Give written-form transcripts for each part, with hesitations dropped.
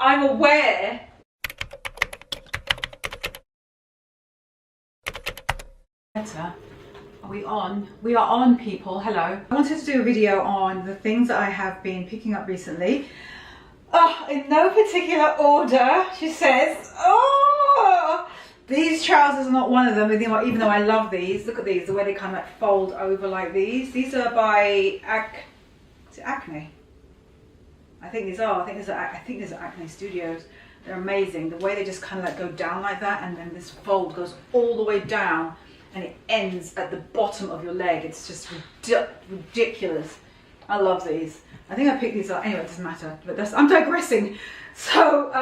I'm aware. Better. Are we on? We are on, people. Hello. I wanted to do a video on the things that I have been picking up recently. Oh, in no particular order, she says. Oh, these trousers are not one of them, even though I love these. Look at these, the way they kind of like fold over like these. These are by is it Acne? I think these are. I think these are Acne Studios. They're amazing. The way they just kind of like go down like that, and then this fold goes all the way down, and it ends at the bottom of your leg. It's just ridiculous. I love these. I think I picked these up. Anyway, it doesn't matter. But I'm digressing. So,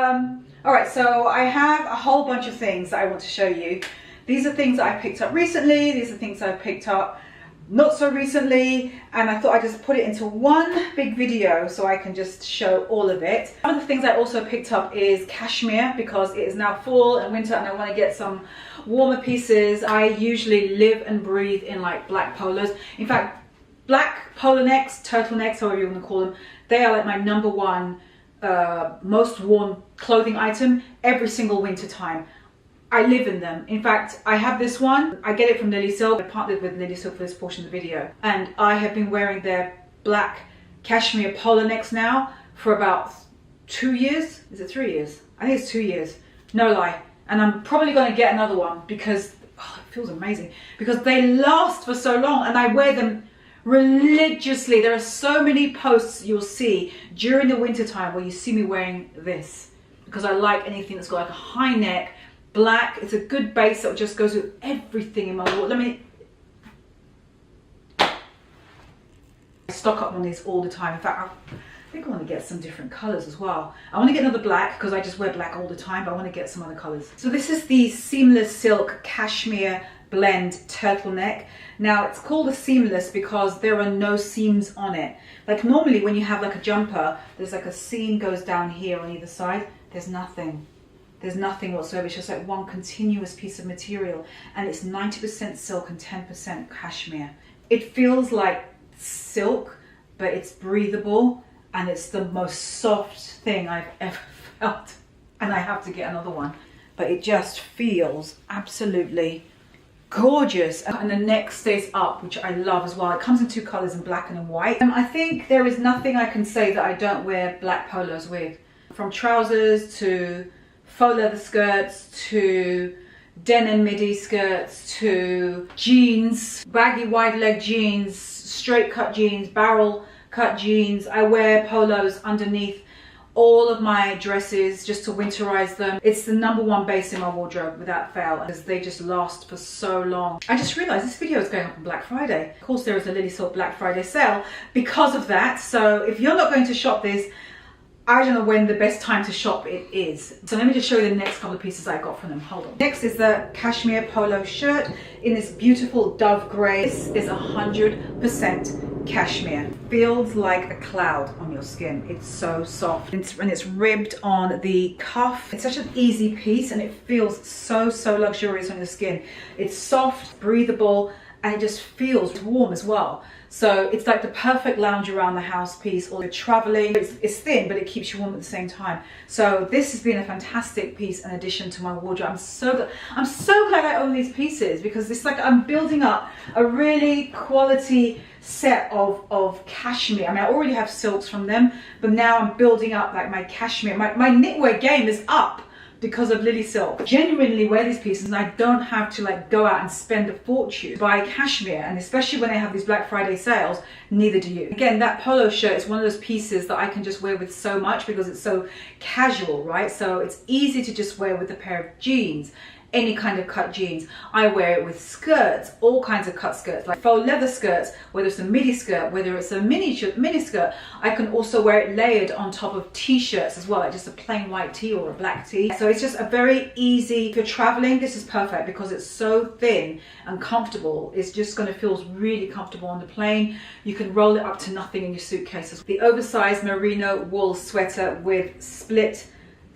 all right. So I have a whole bunch of things that I want to show you. These are things that I picked up recently. These are things that I picked up not so recently, and I thought I'd just put it into one big video so I can just show all of it. One of the things I also picked up is cashmere, because it is now fall and winter and I want to get some warmer pieces. I usually live and breathe in like black polos. In fact, black polo necks, turtlenecks, however you want to call them, they are like my number one most worn clothing item every single winter time. I live in them. In fact, I have this one. I get it from Lily Silk. I partnered with Lily Silk for this portion of the video. And I have been wearing their black cashmere polo necks now for about 2 years. Is it 3 years? I think it's 2 years. No lie. And I'm probably going to get another one because it feels amazing. Because they last for so long and I wear them religiously. There are so many posts you'll see during the winter time where you see me wearing this. Because I like anything that's got like a high neck, black. It's a good base that just goes with everything in my wardrobe. I stock up on these all the time. In fact, I think I want to get some different colors as well. I want to get another black because I just wear black all the time, but I want to get some other colors. So this is the Seamless Silk Cashmere Blend Turtleneck. Now it's called a seamless because there are no seams on it. Like normally when you have like a jumper, there's like a seam goes down here on either side. There's nothing. There's nothing whatsoever. It's just like one continuous piece of material, and it's 90% silk and 10% cashmere. It feels like silk, but it's breathable, and it's the most soft thing I've ever felt. And I have to get another one, but it just feels absolutely gorgeous, and the neck stays up, which I love as well. It comes in two colors, in black and in white. I think there is nothing I can say that I don't wear black polos with, from trousers to faux leather skirts to denim midi skirts to jeans, baggy wide leg jeans, straight cut jeans, barrel cut jeans. I wear polos underneath all of my dresses just to winterize them. It's the number one base in my wardrobe without fail, because they just last for so long. I just realized this video is going up on Black Friday. Of course, there is a Lily Silk Black Friday sale because of that. So if you're not going to shop this, I don't know when the best time to shop it is. So let me just show you the next couple of pieces I got from them. Hold on. Next is the cashmere polo shirt in this beautiful dove gray. This is 100% cashmere. Feels like a cloud on your skin. It's so soft. And it's ribbed on the cuff. It's such an easy piece and it feels so luxurious on your skin. It's soft, breathable, and it just feels warm as well. So it's like the perfect lounge around the house piece, or you're traveling. It's thin, but it keeps you warm at the same time. So this has been a fantastic piece in addition to my wardrobe. I'm so glad I own these pieces, because it's like I'm building up a really quality set of cashmere. I mean, I already have silks from them, but now I'm building up like my cashmere. My knitwear game is up because of Lily Silk. Genuinely wear these pieces and I don't have to like go out and spend a fortune to buy cashmere, and especially when they have these Black Friday sales, neither do you. Again, that polo shirt is one of those pieces that I can just wear with so much because it's so casual, right? So it's easy to just wear with a pair of jeans, any kind of cut jeans. I wear it with skirts, all kinds of cut skirts, like faux leather skirts, whether it's a midi skirt, whether it's a mini skirt. I can also wear it layered on top of t-shirts as well, like just a plain white tee or a black tee. So it's just a very easy, if you're traveling, this is perfect because it's so thin and comfortable. It's just going to feel really comfortable on the plane. You can roll it up to nothing in your suitcases. The oversized merino wool sweater with split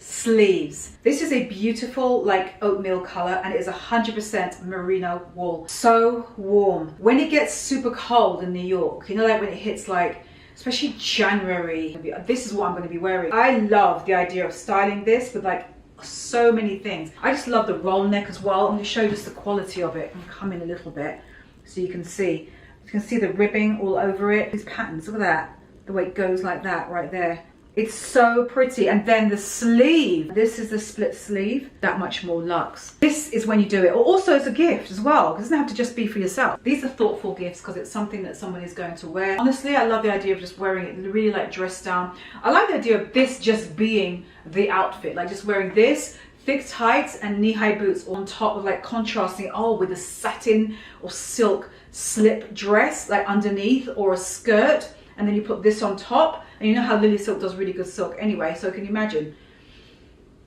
sleeves. This is a beautiful like oatmeal color, and it is 100% merino wool. So warm. When it gets super cold in New York, you know, like when it hits like especially January. This is what I'm going to be wearing. I love the idea of styling this with like so many things. I just love the roll neck as well. I'm going to show you just the quality of it. I'm coming a little bit so you can see. You can see the ribbing all over it. These patterns, look at that. The way it goes like that right there. It's so pretty. And then the sleeve, this is the split sleeve, that much more luxe. This is when you do it. Or also it's a gift as well. It doesn't have to just be for yourself. These are thoughtful gifts because it's something that someone is going to wear. Honestly, I love the idea of just wearing it really like dressed down. I like the idea of this just being the outfit, like just wearing this, thick tights and knee-high boots on top of like contrasting, with a satin or silk slip dress like underneath, or a skirt, and then you put this on top. And you know how Lily Silk does really good silk anyway, so can you imagine?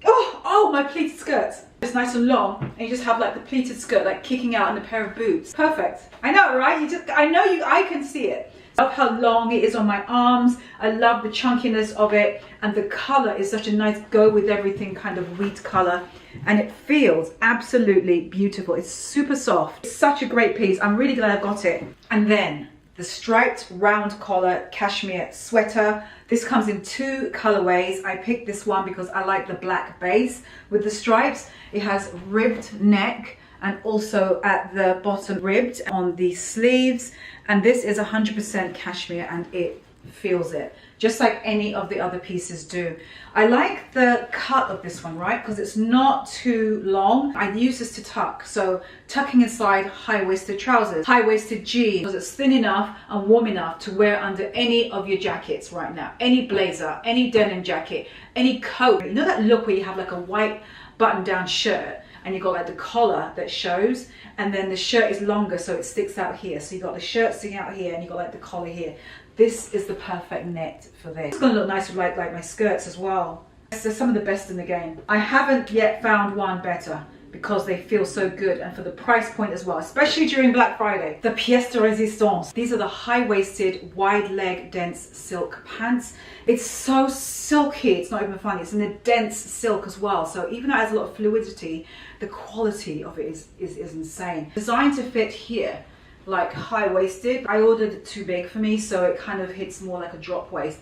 Oh, my pleated skirts. It's nice and long, and you just have like the pleated skirt like kicking out and a pair of boots. Perfect. I know, right? I can see it. I love how long it is on my arms. I love the chunkiness of it, and the color is such a nice go with everything kind of wheat color, and it feels absolutely beautiful. It's super soft. It's such a great piece. I'm really glad I got it. And then the striped round collar cashmere sweater. This comes in 2 colorways. I picked this one because I like the black base with the stripes. It has ribbed neck and also at the bottom ribbed on the sleeves. And this is 100% cashmere, and it feels it, just like any of the other pieces do. I like the cut of this one, right? Because it's not too long. I use this to tuck. So tucking inside high-waisted trousers, high-waisted jeans, because it's thin enough and warm enough to wear under any of your jackets right now. Any blazer, any denim jacket, any coat. You know that look where you have like a white button-down shirt and you've got like the collar that shows, and then the shirt is longer so it sticks out here. So you've got the shirt sticking out here and you've got like the collar here. This is the perfect knit for this. It's gonna look nice with like my skirts as well. They're some of the best in the game. I haven't yet found one better because they feel so good, and for the price point as well, especially during Black Friday. The pièce de résistance. These are the high-waisted, wide-leg, dense silk pants. It's so silky, it's not even funny. It's in a dense silk as well. So even though it has a lot of fluidity, the quality of it is insane. Designed to fit here, like high-waisted. I ordered it too big for me, so it kind of hits more like a drop waist.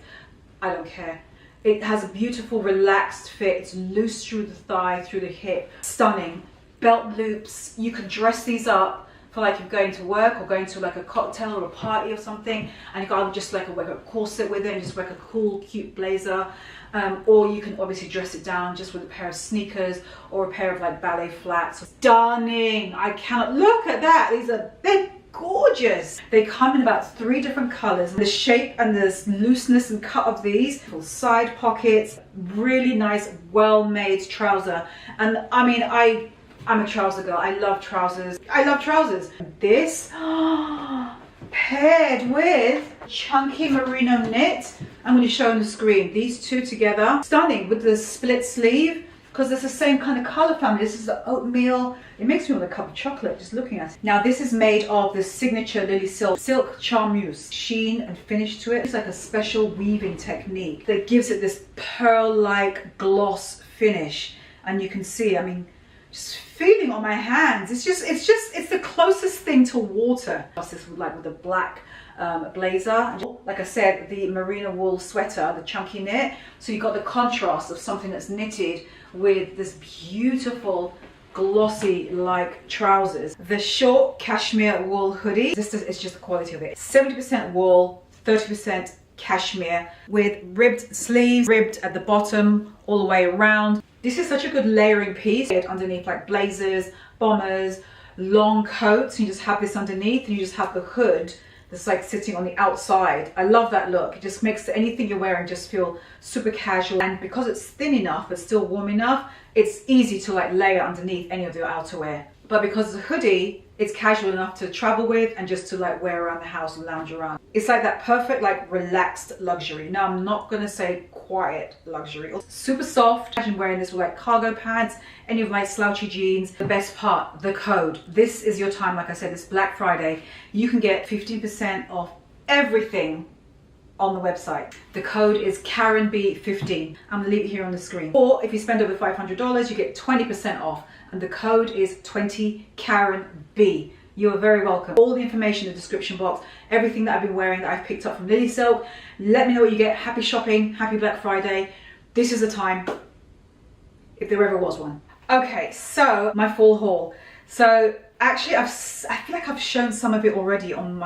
I don't care. It has a beautiful relaxed fit. It's loose through the thigh, through the hip. Stunning. Belt loops. You can dress these up for like you're going to work or going to like a cocktail or a party or something, and you got just like wear a corset with it and just wear a cool cute blazer, or you can obviously dress it down just with a pair of sneakers or a pair of like ballet flats. Stunning. I cannot look at that. They're gorgeous. They come in about 3 different colors. The shape and the looseness and cut of these, full side pockets, really nice well-made trouser. And I mean, I'm a trouser girl. I love trousers. This paired with chunky merino knit. I'm going to show on the screen. These two together, stunning, with the split sleeve, because it's the same kind of color family. This is the oatmeal. It makes me want a cup of chocolate just looking at it. Now this is made of the signature Lily silk charmeuse, sheen and finish to it. It's like a special weaving technique that gives it this pearl-like gloss finish, and you can see, I mean, just feeling on my hands, it's the closest thing to water. This with the black blazer, like I said, the merino wool sweater, the chunky knit. So you've got the contrast of something that's knitted with this beautiful glossy like trousers. The short cashmere wool hoodie, this is just the quality of it. 70% wool, 30% cashmere, with ribbed sleeves, ribbed at the bottom all the way around. This is such a good layering piece. Underneath like blazers, bombers, long coats. You just have this underneath and you just have the hood that's like sitting on the outside. I love that look. It just makes anything you're wearing just feel super casual. And because it's thin enough but still warm enough, it's easy to like layer underneath any of your outerwear. But because it's a hoodie, it's casual enough to travel with and just to like wear around the house and lounge around. It's like that perfect like relaxed luxury. Now I'm not gonna say quiet luxury. Super soft. Imagine wearing this with like cargo pants, any of my slouchy jeans. The best part, the code. This is your time, like I said, this Black Friday. You can get 15% off everything on the website. The code is KarenB15. I'm gonna leave it here on the screen. Or if you spend over $500, you get 20% off. And the code is 20KarenB. You are very welcome. All the information in the description box, everything that I've been wearing that I've picked up from Lily Silk. Let me know what you get. Happy shopping, happy Black Friday. This is the time, if there ever was one. Okay, so my fall haul. So actually I feel like I've shown some of it already on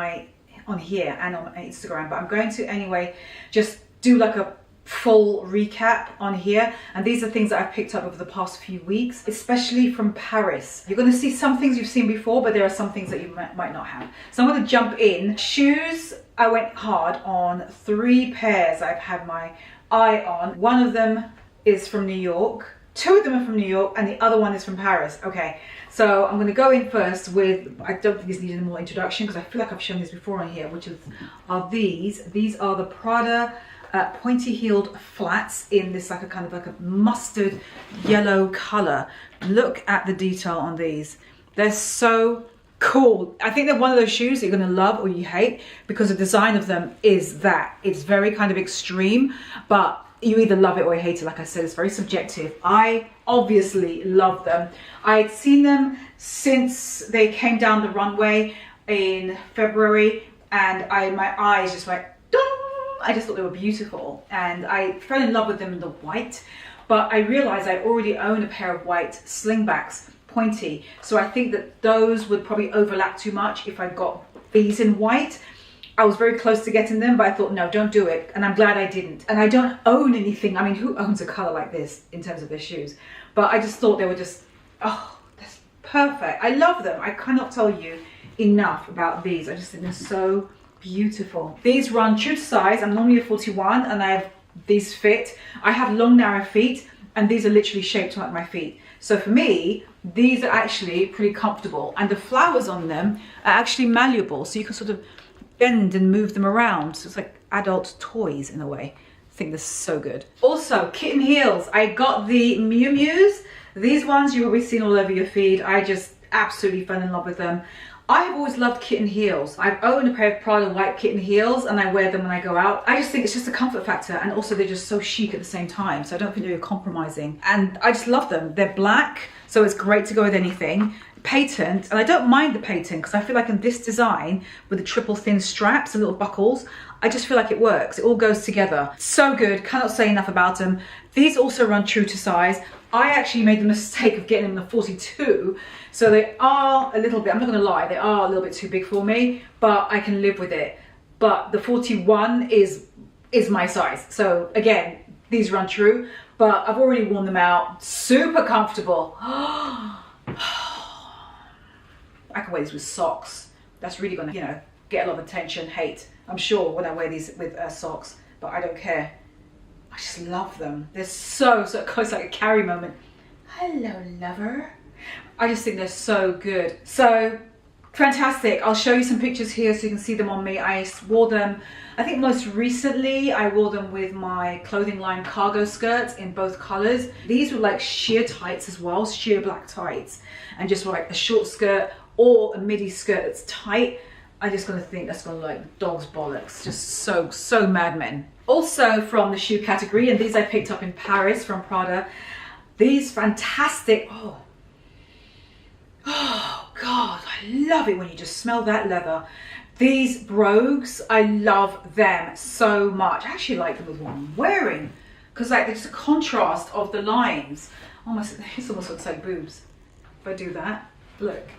here and on Instagram, but I'm going to anyway just do like a full recap on here. And these are things that I've picked up over the past few weeks, especially from Paris. You're going to see some things you've seen before, but there are some things that you might not have. So I'm going to jump in. Shoes, I went hard on 3 pairs I've had my eye on. One of them is from New York, 2 of them are from New York, and the other one is from Paris. Okay, so I'm going to go in first with, I don't think this needs any more introduction because I feel like I've shown this before on here, which are these. These are the Prada pointy-heeled flats in this like a kind of like a mustard yellow color. Look at the detail on these. They're so cool. I think they're one of those shoes that you're going to love or you hate because the design of them is that. It's very kind of extreme, but you either love it or you hate it. Like I said, it's very subjective. I obviously love them. I'd seen them since they came down the runway in February, and my eyes just went, dong! I just thought they were beautiful, and I fell in love with them in the white, but I realized I already own a pair of white slingbacks, pointy, so I think that those would probably overlap too much if I got these in white. I was very close to getting them, but I thought, no, don't do it. And I'm glad I didn't. And I don't own anything. I mean, who owns a color like this in terms of their shoes? But I just thought they were just, oh, that's perfect. I love them. I cannot tell you enough about these. I just think they're so beautiful. These run true to size. I'm normally a 41 and these fit. I have long, narrow feet, and these are literally shaped like my feet. So for me, these are actually pretty comfortable. And the flowers on them are actually malleable. So you can sort of bend and move them around. So it's like adult toys in a way. I think this is so good. Also, kitten heels. I got the Miu Mius. These ones you will be seeing all over your feed. I just absolutely fell in love with them. I've always loved kitten heels. I've owned a pair of Prada white kitten heels and I wear them when I go out. I just think it's just a comfort factor, and also they're just so chic at the same time. So I don't think they're compromising. And I just love them. They're black, so it's great to go with anything. Patent, and I don't mind the patent because I feel like in this design with the triple thin straps and little buckles, I just feel like it works. It all goes together. So good, cannot say enough about them. These also run true to size. I actually made the mistake of getting them in the 42, so they are a little bit, I'm not gonna lie, they are a little bit too big for me, but I can live with it. But the 41 is my size. So again, these run true, but I've already worn them out. Super comfortable. I can wear these with socks. That's really gonna, you know, get a lot of attention, hate, I'm sure, when I wear these with socks, but I don't care. I just love them. They're so close, like a Carrie moment. Hello, lover. I just think they're so good. So fantastic. I'll show you some pictures here so you can see them on me. I wore them, I think most recently I wore them with my clothing line cargo skirts in both colors. These were like sheer tights as well, sheer black tights, and just like a short skirt or a midi skirt that's tight. I just gonna think that's gonna look like dog's bollocks. Just so Mad Men. Also from the shoe category, and these I picked up in Paris from Prada. These fantastic, oh God, I love it when you just smell that leather. These brogues, I love them so much. I actually like them with what I'm wearing, because like there's a contrast of the lines. Almost, it almost looks like boobs if I do that. Look.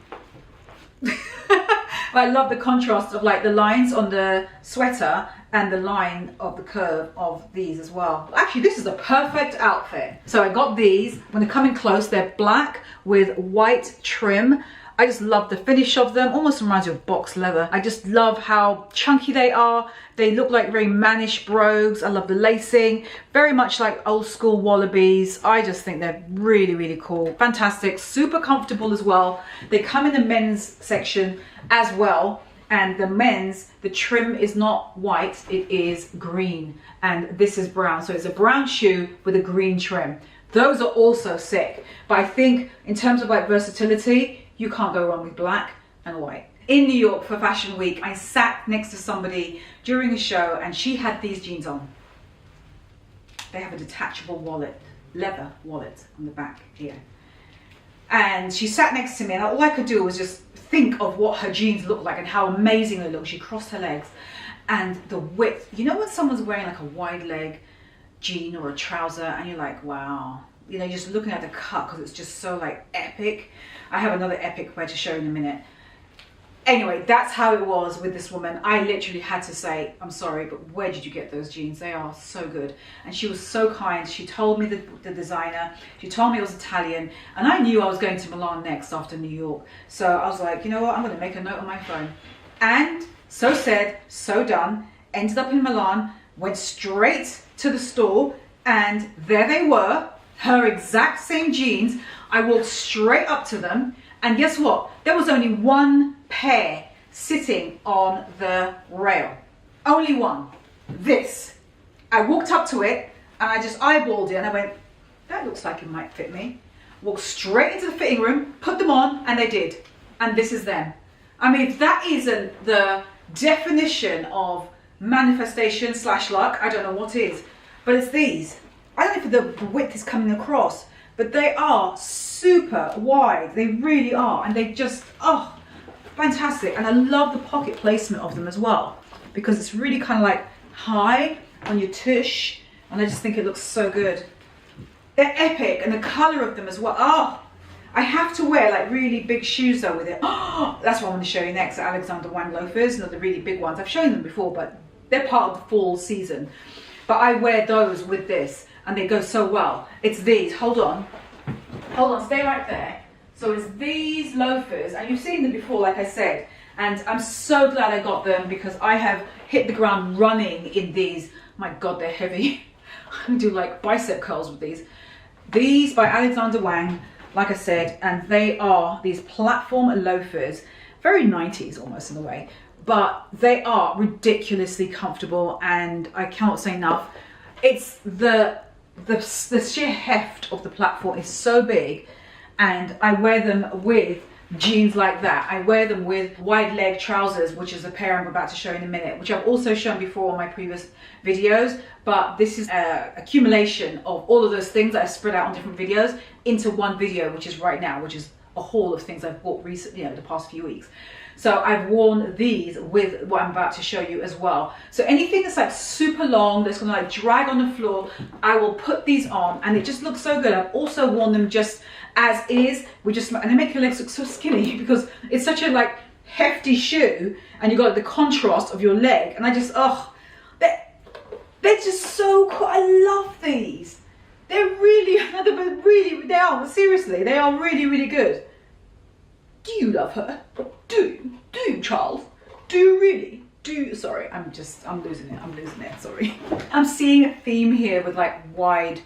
But I love the contrast of like the lines on the sweater and the line of the curve of these as well. Actually, this is a perfect outfit. So I got these. When they come in close, they're black with white trim. I just love the finish of them. Almost reminds you of box leather. I just love how chunky they are. They look like very mannish brogues. I love the lacing. Very much like old school wallabies. I just think they're really cool. Fantastic. Super comfortable as well. They come in the men's section as well. And the men's, the trim is not white, it is green. And this is brown. So it's a brown shoe with a green trim. Those are also sick. But I think in terms of like versatility, you can't go wrong with black and white. In New York for Fashion Week, I sat next to somebody during a show and she had these jeans on. They have a detachable wallet, leather wallet on the back here. And she sat next to me and all I could do was just think of what her jeans look like and how amazing they look. She crossed her legs, and the width, you know when someone's wearing like a wide leg jean or a trouser and you're like, wow, you know, just looking at the cut because it's just so like epic. I have another epic pair to show in a minute. Anyway, that's how it was with this woman. I literally had to say, I'm sorry, but where did you get those jeans? They are so good. And she was so kind. She told me the designer. She told me it was Italian. And I knew I was going to Milan next after New York. So I was like, you know what? I'm going to make a note on my phone. And so said, so done. Ended up in Milan, went straight to the store, and there they were, her exact same jeans. I walked straight up to them, and guess what? There was only one pair sitting on the rail. Only one. This. I walked up to it, and I just eyeballed it, and I went, that looks like it might fit me. Walked straight into the fitting room, put them on, and they did. And this is them. I mean, if that isn't the definition of manifestation / luck, I don't know what is. But it's these. I don't know if the width is coming across, but they are super wide. They really are. And they just, oh, fantastic. And I love the pocket placement of them as well, because it's really kind of like high on your tush. And I just think it looks so good. They're epic. And the color of them as well. Oh, I have to wear like really big shoes though with it. Oh, that's what I'm going to show you next. Alexander Wang loafers, not the really big ones. I've shown them before, but they're part of the fall season. But I wear those with this, and they go so well. It's these. Hold on, stay right there. So it's these loafers, and you've seen them before, like I said. And I'm so glad I got them, because I have hit the ground running in these. My God, they're heavy. I can do like bicep curls with these. These by Alexander Wang, like I said, and they are these platform loafers, very 90s almost in a way. But they are ridiculously comfortable, and I cannot say enough. It's the sheer heft of the platform is so big, and I wear them with jeans like that. I wear them with wide leg trousers, which is a pair I'm about to show in a minute, which I've also shown before on my previous videos. But this is an accumulation of all of those things that I've spread out on different videos into one video, which is right now, which is a haul of things I've bought recently, the past few weeks. So I've worn these with what I'm about to show you as well. So anything that's like super long, that's gonna like drag on the floor, I will put these on, and it just looks so good. I've also worn them just as is, and they make your legs look so skinny because it's such a like hefty shoe, and you got the contrast of your leg, and I just, oh, they're just so cool. I love these. They are, seriously, they are really, really good. Do you love her? Do you, Charles? Do you really? Sorry, I'm losing it, sorry. I'm seeing a theme here with like wide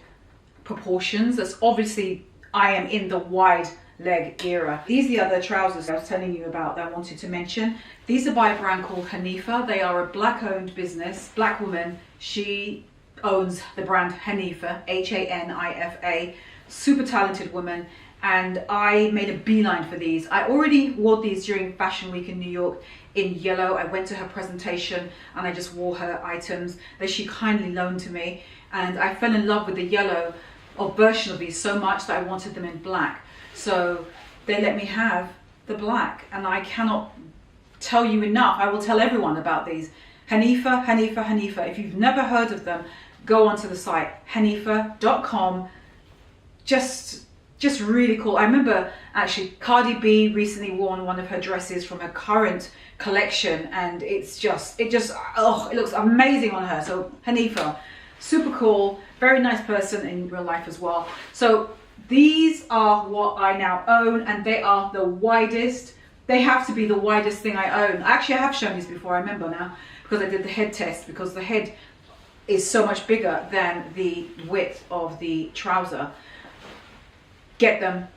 proportions. That's obviously, I am in the wide leg era. These are the other trousers I was telling you about that I wanted to mention. These are by a brand called Hanifa. They are a black owned business, black woman. She owns the brand Hanifa, Hanifa, super talented woman. And I made a beeline for these. I already wore these during Fashion Week in New York in yellow. I went to her presentation and I just wore her items that she kindly loaned to me. And I fell in love with the yellow version of these so much that I wanted them in black. So they let me have the black, and I cannot tell you enough. I will tell everyone about these. Hanifa, Hanifa, Hanifa. If you've never heard of them, go onto the site, hanifa.com. Just really cool. I remember actually Cardi B recently worn one of her dresses from her current collection, and it looks amazing on her. So Hanifa, super cool, very nice person in real life as well. So these are what I now own, and they are the widest. They have to be the widest thing I own. Actually, I have shown these before, I remember now, because I did the head test, because the head is so much bigger than the width of the trouser. Get them.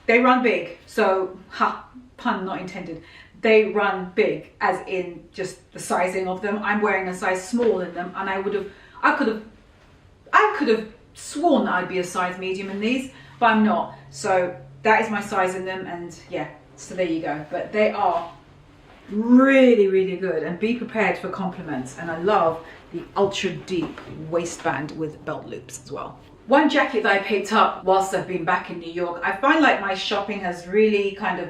They run big. So, pun not intended. They run big, as in just the sizing of them. I'm wearing a size small in them, and I could have sworn that I'd be a size medium in these, but I'm not. So that is my size in them, and yeah, so there you go. But they are really, really good, and be prepared for compliments. And I love the ultra deep waistband with belt loops as well. One jacket that I picked up whilst I've been back in New York, I find like my shopping has really kind of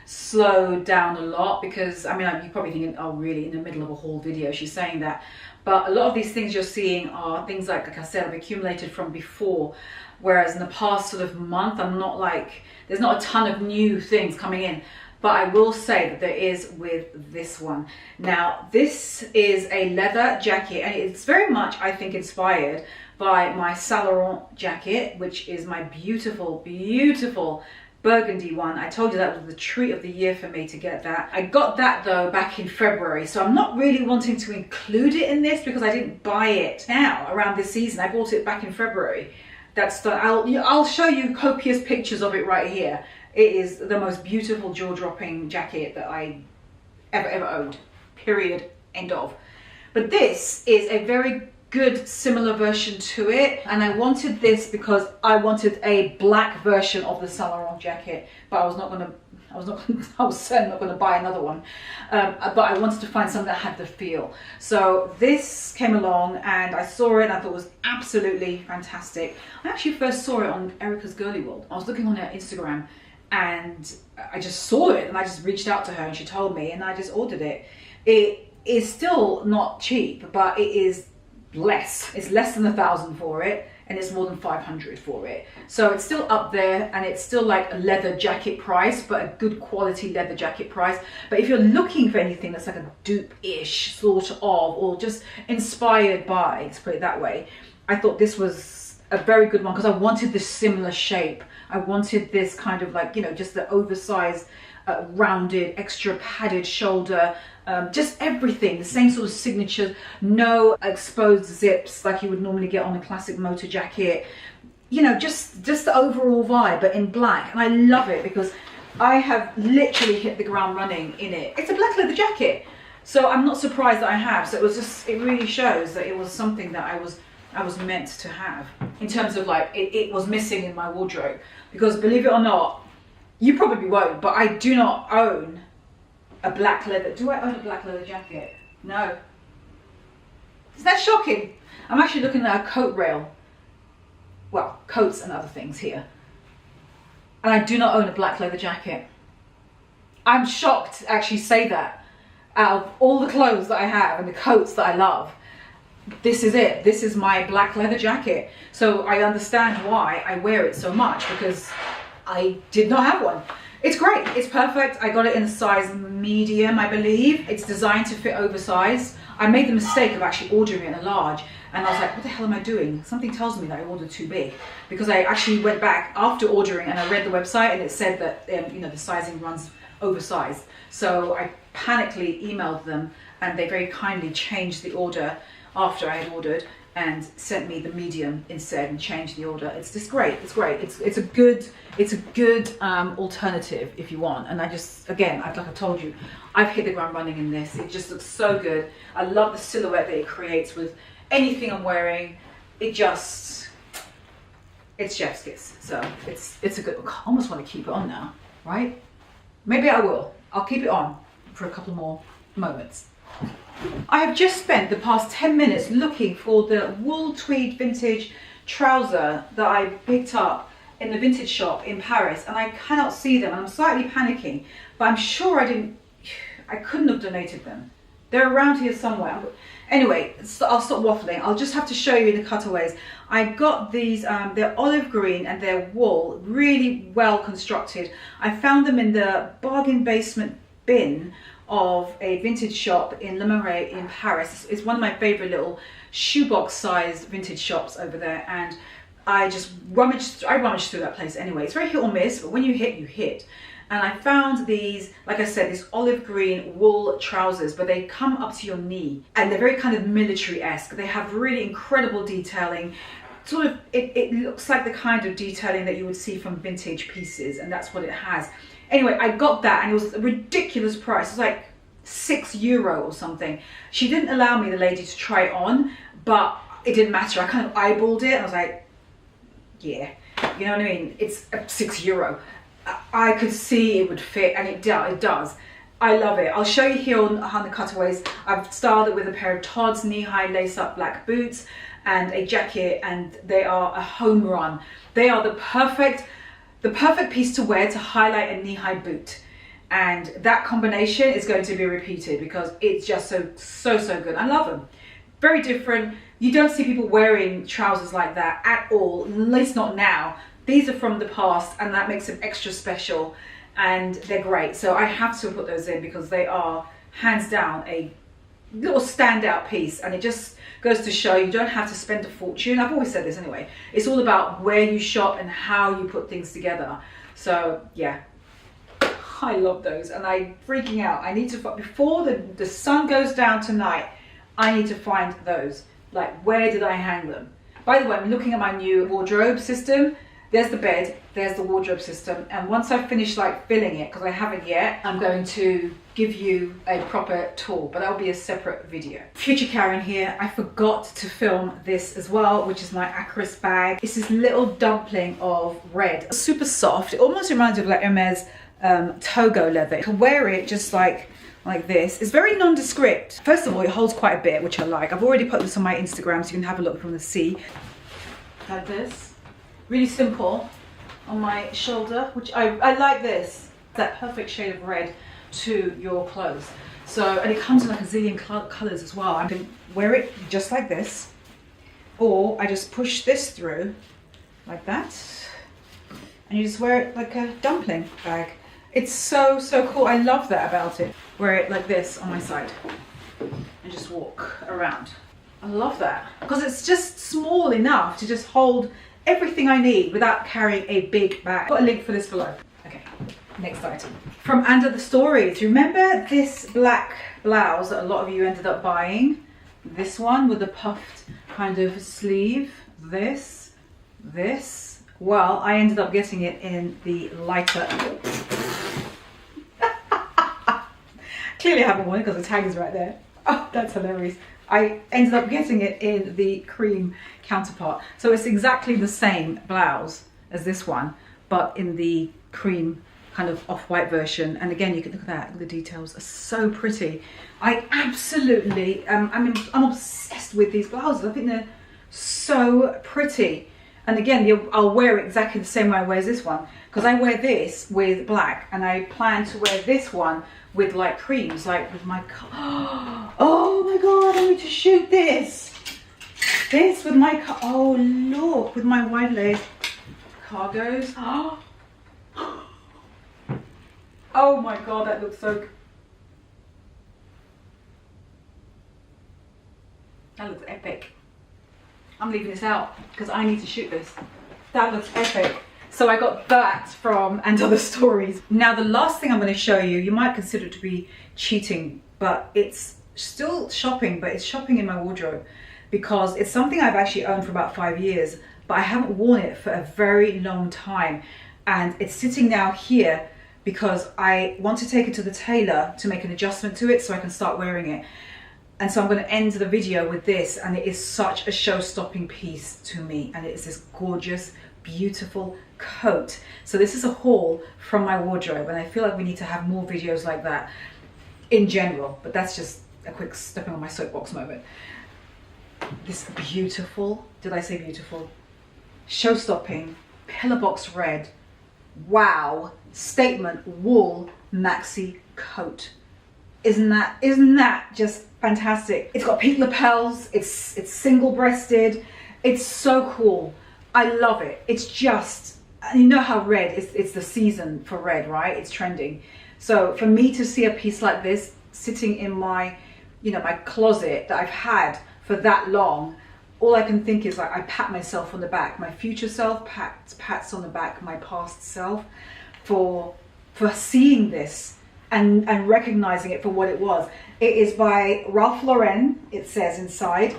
slowed down a lot, because I mean, you're probably thinking, oh really, in the middle of a haul video she's saying that, but a lot of these things you're seeing are things like I said, I've accumulated from before, whereas in the past sort of month, I'm not like, there's not a ton of new things coming in. But I will say that there is with this one. Now, this is a leather jacket, and it's very much, I think, inspired by my Saint Laurent jacket, which is my beautiful, beautiful burgundy one. I told you that was the treat of the year for me to get that. I got that though back in February, so I'm not really wanting to include it in this because I didn't buy it now around this season. I bought it back in February. I'll show you copious pictures of it right here. It is the most beautiful jaw-dropping jacket that I ever owned, period, end of. But this is a very good similar version to it, and I wanted this because I wanted a black version of the Saint Laurent jacket, but I was certainly not going to buy another one, but I wanted to find something that had the feel. So this came along and I saw it and I thought it was absolutely fantastic. I actually first saw it on Erica's Girly World. I was looking on her Instagram and I just saw it and I just reached out to her and she told me and I just ordered it. It is still not cheap, but it is less. It's less than 1,000 for it, and it's more than 500 for it. So it's still up there, and it's still like a leather jacket price, but a good quality leather jacket price. But if you're looking for anything that's like a dupe-ish sort of, or just inspired by, let's put it that way, I thought this was a very good one because I wanted this similar shape. I wanted this kind of like, you know, just the oversized, rounded, extra padded shoulder, just everything, the same sort of signature, no exposed zips like you would normally get on a classic motor jacket, you know, just the overall vibe, but in black. And I love it because I have literally hit the ground running in it. It's a black leather jacket, so I'm not surprised that I have. So it was just, it really shows that it was something that I was meant to have, in terms of like it was missing in my wardrobe. Because believe it or not, you probably won't, but I do not own a black leather. Do I own a black leather jacket? No. Is that shocking? I'm actually looking at a coat rail. Well, coats and other things here. And I do not own a black leather jacket. I'm shocked to actually say that. Out of all the clothes that I have and the coats that I love, this is it. This is my black leather jacket. So I understand why I wear it so much, because I did not have one. It's great, it's perfect. I got it in a size medium, I believe. It's designed to fit oversized. I made the mistake of actually ordering it in a large, and I was like, what the hell am I doing? Something tells me that I ordered too big, because I actually went back after ordering and I read the website and it said that you know, the sizing runs oversized. So I panically emailed them and they very kindly changed the order after I had ordered and sent me the medium instead and changed the order. It's just great. It's great. It's a good alternative if you want. And I just, again, like I told you, I've hit the ground running in this. It just looks so good. I love the silhouette that it creates with anything I'm wearing. It's chef's kiss. So it's a good. I almost want to keep it on now, right? Maybe I will. I'll keep it on for a couple more moments. I have just spent the past 10 minutes looking for the wool tweed vintage trouser that I picked up in the vintage shop in Paris, and I cannot see them. I'm slightly panicking, but I'm sure I couldn't have donated them. They're around here somewhere. Anyway, so I'll stop waffling. I'll just have to show you the cutaways. I got these, they're olive green and they're wool, really well constructed. I found them in the bargain basement bin of a vintage shop in Le Marais in Paris. It's one of my favorite little shoebox sized vintage shops over there, and I rummaged through that place anyway. It's very hit or miss, but when you hit, you hit. And I found these, like I said, these olive green wool trousers, but they come up to your knee and they're very kind of military-esque. They have really incredible detailing. Sort of, it looks like the kind of detailing that you would see from vintage pieces, and that's what it has. Anyway, I got that and it was a ridiculous price. It was like €6 or something. She didn't allow me, the lady, to try it on, but it didn't matter. I kind of eyeballed it and I was like, yeah, you know what I mean? It's €6. I could see it would fit, and it does. I love it. I'll show you here on the cutaways. I've styled it with a pair of Todd's knee-high lace-up black boots and a jacket, and they are a home run. They are the perfect piece to wear to highlight a knee-high boot. and that combination is going to be repeated because it's just so good. I love them. Very different. You don't see people wearing trousers like that at all, at least not now. These are from the past, and that makes them extra special, and they're great. So I have to put those in because they are hands down a little standout piece, and it just goes to show you don't have to spend a fortune. I've always said this anyway. It's all about where you shop and how you put things together. So yeah, I love those, and I'm freaking out. I need to, before the sun goes down tonight, I need to find those. Like, where did I hang them? By the way, I'm looking at my new wardrobe system. There's the bed, there's the wardrobe system, and once I've finished like filling it, because I haven't yet, I'm going to give you a proper tour, but that'll be a separate video. Future Karen here. I forgot to film this as well, which is my Acris bag. It's this little dumpling of red, super soft. It almost reminds me of like Hermes Togo leather. You can wear it just like this. It's very nondescript. First of all, it holds quite a bit, which I like. I've already put this on my Instagram, so you can have a look from the sea. Like this. Really simple on my shoulder, which I like this. That perfect shade of red to your clothes. So, and it comes in like a zillion colors as well. I can wear it just like this, or I just push this through like that, and you just wear it like a dumpling bag. It's so cool. I love that about it. Wear it like this on my side and just walk around. I love that because it's just small enough to just hold everything I need without carrying a big bag. I've got a link for this below. Okay, next item. From Under the Stories. Remember this black blouse that a lot of you ended up buying? This one with the puffed kind of sleeve. This. Well, I ended up getting it in the lighter. Clearly I haven't worn it because the tag is right there. Oh, that's hilarious. I ended up getting it in the cream counterpart. So it's exactly the same blouse as this one, but in the cream kind of off-white version. And again, you can look at that, the details are so pretty. I absolutely, I'm obsessed with these blouses. I think they're so pretty. And again, I'll wear it exactly the same way I wear this one, because I wear this with black, and I plan to wear this one with light creams, like with my, oh my God, I need to shoot this. This with my, oh look, with my wide leg cargos. Oh my God, that looks so, that looks epic. I'm leaving this out because I need to shoot this. That looks epic. So I got that from And Other Stories. Now the last thing I'm going to show you, you might consider it to be cheating, but it's still shopping, but it's shopping in my wardrobe because it's something I've actually owned for about 5 years, but I haven't worn it for a very long time. And it's sitting now here because I want to take it to the tailor to make an adjustment to it so I can start wearing it. And so I'm going to end the video with this, and it is such a show-stopping piece to me, and it is this gorgeous, beautiful coat. So this is a haul from my wardrobe, and I feel like we need to have more videos like that in general, but that's just a quick stepping on my soapbox moment. This beautiful, did I say beautiful? Show-stopping, pillar box red, wow, statement wool maxi coat. Isn't that just fantastic? It's got pink lapels, it's single-breasted, it's so cool. I love it. It's just, you know how red, it's the season for red, right? It's trending. So for me to see a piece like this sitting in my, you know, my closet that I've had for that long, all I can think is like, I pat myself on the back. My future self pats on the back my past self for seeing this and recognizing it for what it was. It is by Ralph Lauren, it says inside.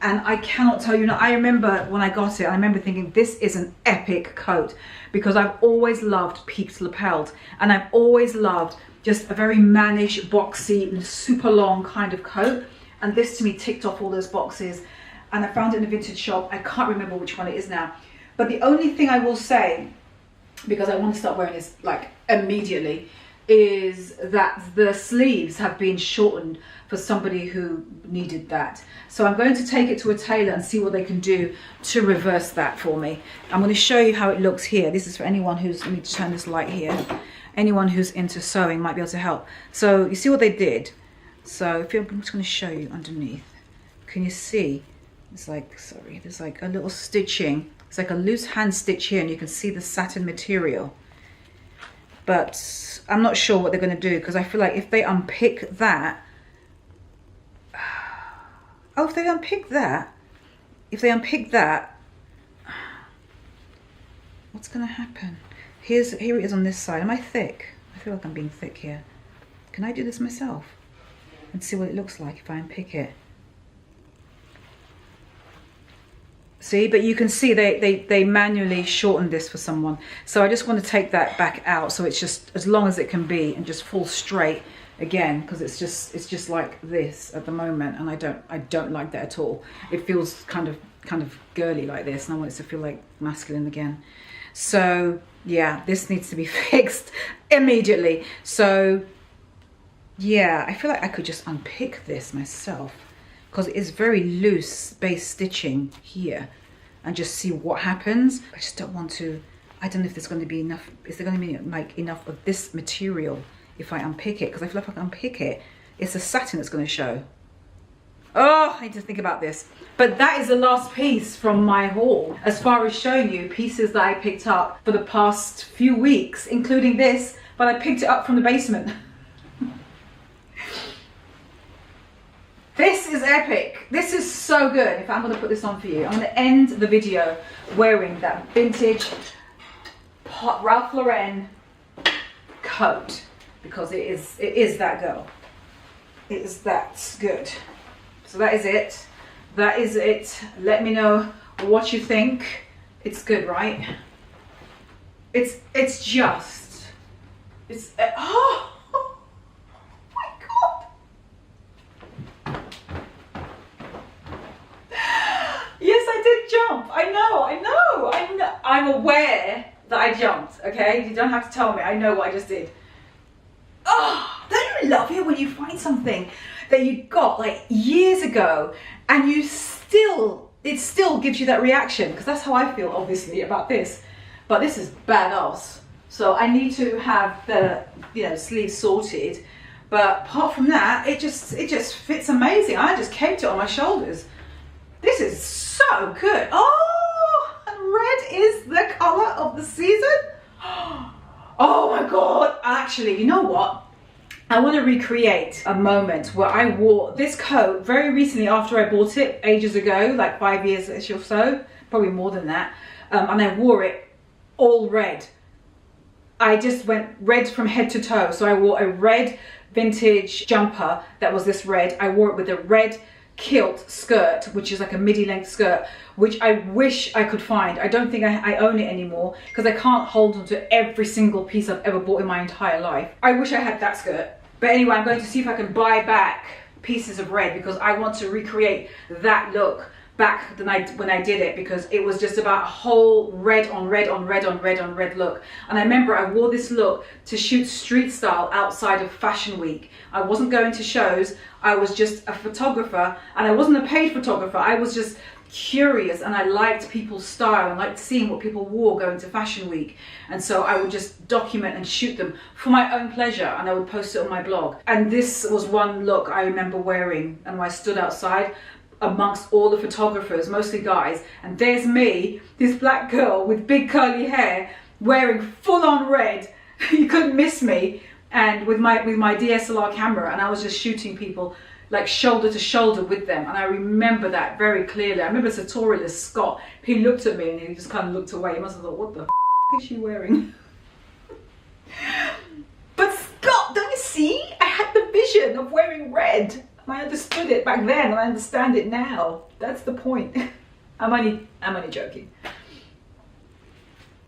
And I cannot tell you, now I remember when I got it, I remember thinking this is an epic coat because I've always loved peaked lapels, and I've always loved just a very mannish, boxy, super long kind of coat. And this to me ticked off all those boxes. And I found it in a vintage shop. I can't remember which one it is now. But the only thing I will say, because I want to start wearing this like immediately, is that the sleeves have been shortened for somebody who needed that. So I'm going to take it to a tailor and see what they can do to reverse that for me. I'm going to show you how it looks here. This is for anyone who's, let me turn this light here. anyone who's into sewing might be able to help. So you see what they did? So if you're, I'm just going to show you underneath. Can you see? It's like, sorry, there's like a little stitching. It's like a loose hand stitch here, and you can see the satin material. But I'm not sure what they're going to do, because I feel like if they unpick that, oh, if they unpick that, what's going to happen? Here it is on this side. Am I thick? I feel like I'm being thick here. Can I do this myself and see what it looks like if I unpick it? See, but you can see they manually shortened this for someone. So I just want to take that back out, so it's just as long as it can be and just full straight again, because it's just like this at the moment, and I don't like that at all. It feels kind of girly like this, and I want it to feel like masculine again. So yeah, this needs to be fixed immediately. So yeah, I feel like I could just unpick this myself, because it is very loose base stitching here, and just see what happens. I just don't want to, I don't know if there's going to be enough, is there going to be like enough of this material if I unpick it? Because I feel like if I unpick it, it's the satin that's going to show. Oh, I need to think about this. But that is the last piece from my haul, as far as showing you pieces that I picked up for the past few weeks, including this, but I picked it up from the basement. This is epic. This is so good. If I'm going to put this on for you, I'm going to end the video wearing that vintage Ralph Lauren coat, because it is that girl. It is that good. So that is it. That is it. Let me know what you think. It's good, right? It's oh. Yes, I did jump. I know. I'm aware that I jumped, okay? You don't have to tell me. I know what I just did. Oh, don't you love it when you find something that you got like years ago, and it still gives you that reaction? Because that's how I feel, obviously, about this. But this is badass. So I need to have the sleeves sorted. But apart from that, it just fits amazing. I just kept it on my shoulders. This is so good. Oh, and red is the color of the season. Oh my God. Actually, you know what? I want to recreate a moment where I wore this coat very recently after I bought it ages ago, like 5 years or so, probably more than that. And I wore it all red. I just went red from head to toe. So I wore a red vintage jumper that was this red. I wore it with a red kilt skirt, which is like a midi length skirt, which I wish I could find. I don't think I own it anymore, because I can't hold on to every single piece I've ever bought in my entire life. I wish I had that skirt. But anyway, I'm going to see if I can buy back pieces of red, because I want to recreate that look back when I did it, because it was just about a whole red on red on red on red on red look. And I remember I wore this look to shoot street style outside of Fashion Week. I wasn't going to shows. I was just a photographer, and I wasn't a paid photographer. I was just curious, and I liked people's style and liked seeing what people wore going to Fashion Week. And so I would just document and shoot them for my own pleasure, and I would post it on my blog. And this was one look I remember wearing, and when I stood outside amongst all the photographers, mostly guys, and there's me, this black girl with big curly hair, wearing full-on red. You couldn't miss me, and with my DSLR camera, and I was just shooting people like shoulder to shoulder with them. And I remember that very clearly. I remember sartorialist Scott, he looked at me and he just kind of looked away. He must have thought, what the is she wearing? But Scott, don't you see? I had the vision of wearing red. I understood it back then, and I understand it now. That's the point. I'm only joking.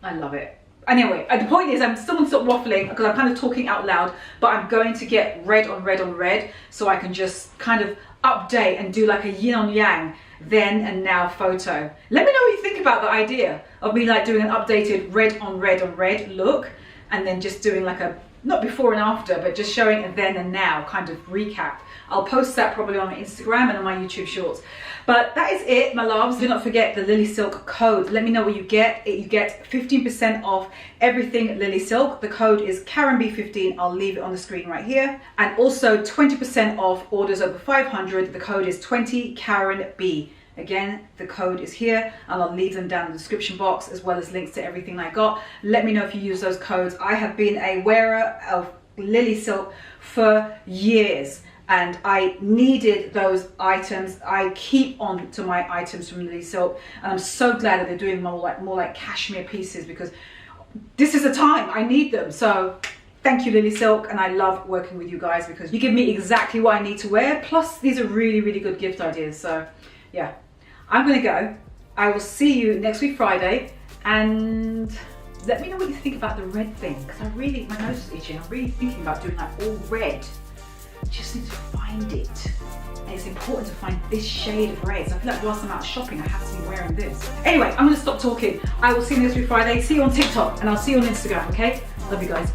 I love it. Anyway, the point is, I'm still gonna stop waffling because I'm kind of talking out loud, but I'm going to get red on red on red, so I can just kind of update and do like a yin on yang then and now photo. Let me know what you think about the idea of me like doing an updated red on red on red look, and then just doing like a not before and after, but just showing a then and now kind of recap. I'll post that probably on my Instagram and on my YouTube shorts. But that is it, my loves. Do not forget the Lily Silk code. Let me know what you get. You get 15% off everything Lily Silk. The code is KarenB15. I'll leave it on the screen right here. And also 20% off orders over 500. The code is 20KarenB. Again, the code is here, and I'll leave them down in the description box, as well as links to everything I got. Let me know if you use those codes. I have been a wearer of Lily Silk for years, and I needed those items. I keep on to my items from Lily Silk, and I'm so glad that they're doing more like cashmere pieces, because this is the time I need them. So thank you, Lily Silk, and I love working with you guys because you give me exactly what I need to wear. Plus, these are really, really good gift ideas. So yeah, I'm gonna go. I will see you next week Friday, and let me know what you think about the red thing, because my nose is itching. I'm really thinking about doing like all red. Just need to find it. And it's important to find this shade of red. So I feel like whilst I'm out shopping, I have to be wearing this. Anyway, I'm gonna stop talking. I will see you next week Friday. See you on TikTok, and I'll see you on Instagram, okay? Love you guys.